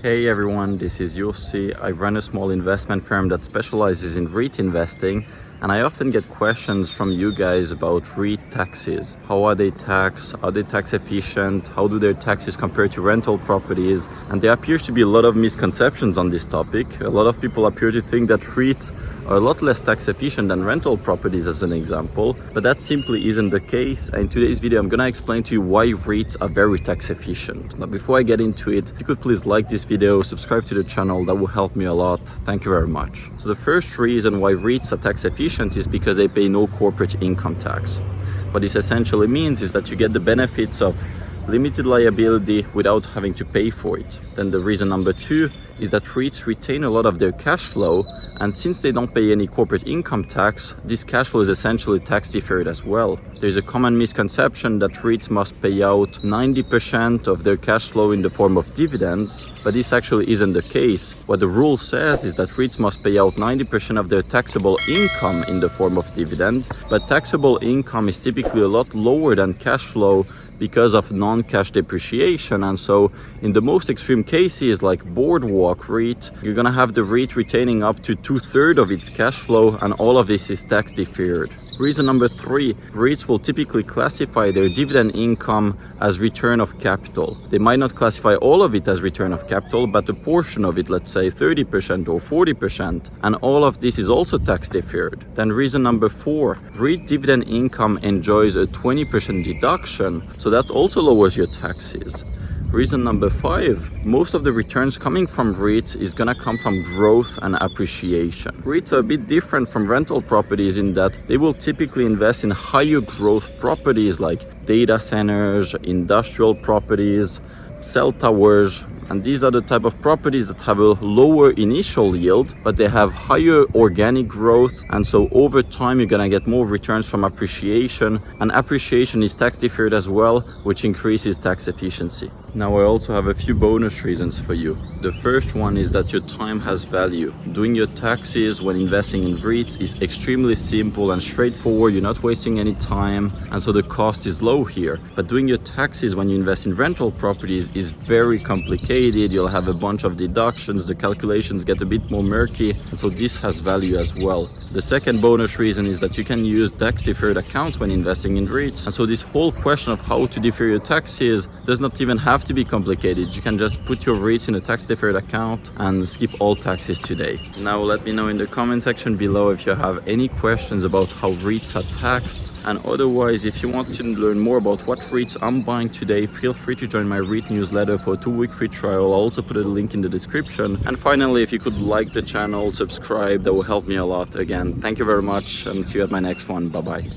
Hey everyone, this is Yossi. I run a small investment firm that specializes in REIT investing, and I often get questions from you guys about REIT taxes. How are they taxed? Are they tax efficient? How do their taxes compare to rental properties? And there appears to be a lot of misconceptions on this topic. A lot of people appear to think that REITs are a lot less tax efficient than rental properties, as an example, but that simply isn't the case. And in today's video, I'm gonna explain to you why REITs are very tax efficient. Now, before I get into it, if you could please like this video, subscribe to the channel, that will help me a lot. Thank you very much. So the first reason why REITs are tax efficient is because they pay no corporate income tax. What this essentially means is that you get the benefits of limited liability without having to pay for it. Then the reason number two is that REITs retain a lot of their cash flow, and since they don't pay any corporate income tax, this cash flow is essentially tax deferred as well. There's a common misconception that REITs must pay out 90% of their cash flow in the form of dividends, but this actually isn't the case. What the rule says is that REITs must pay out 90% of their taxable income in the form of dividend, but taxable income is typically a lot lower than cash flow because of non-cash depreciation. And so in the most extreme cases like Boardwalk REIT, you're gonna have the REIT retaining up to 2/3 of its cash flow, and all of this is tax deferred. Reason number three, REITs will typically classify their dividend income as return of capital. They might not classify all of it as return of capital, but a portion of it, let's say 30% or 40%, and all of this is also tax deferred. Then reason number four, REIT dividend income enjoys a 20% deduction, so that also lowers your taxes. Reason number five, most of the returns coming from REITs is gonna come from growth and appreciation. REITs are a bit different from rental properties in that they will typically invest in higher growth properties like data centers, industrial properties, cell towers, and these are the type of properties that have a lower initial yield, but they have higher organic growth, and so over time you're gonna get more returns from appreciation, and appreciation is tax deferred as well, which increases tax efficiency. Now I also have a few bonus reasons for you. The first one is that your time has value. Doing your taxes when investing in REITs is extremely simple and straightforward. You're not wasting any time, and so the cost is low here. But doing your taxes when you invest in rental properties is very complicated. You'll have a bunch of deductions, the calculations get a bit more murky, and so this has value as well. The second bonus reason is that you can use tax deferred accounts when investing in REITs, and so this whole question of how to defer your taxes does not even have to be complicated. You can just put your REITs in a tax deferred account and skip all taxes today. Now let me know in the comment section below if you have any questions about how REITs are taxed, and otherwise if you want to learn more about what REITs I'm buying today, feel free to join my REIT newsletter for a 2-week free trial. I'll also put a link in the description. And finally, if you could like the channel, subscribe, that will help me a lot. Again, thank you very much, and see you at my next one. Bye bye.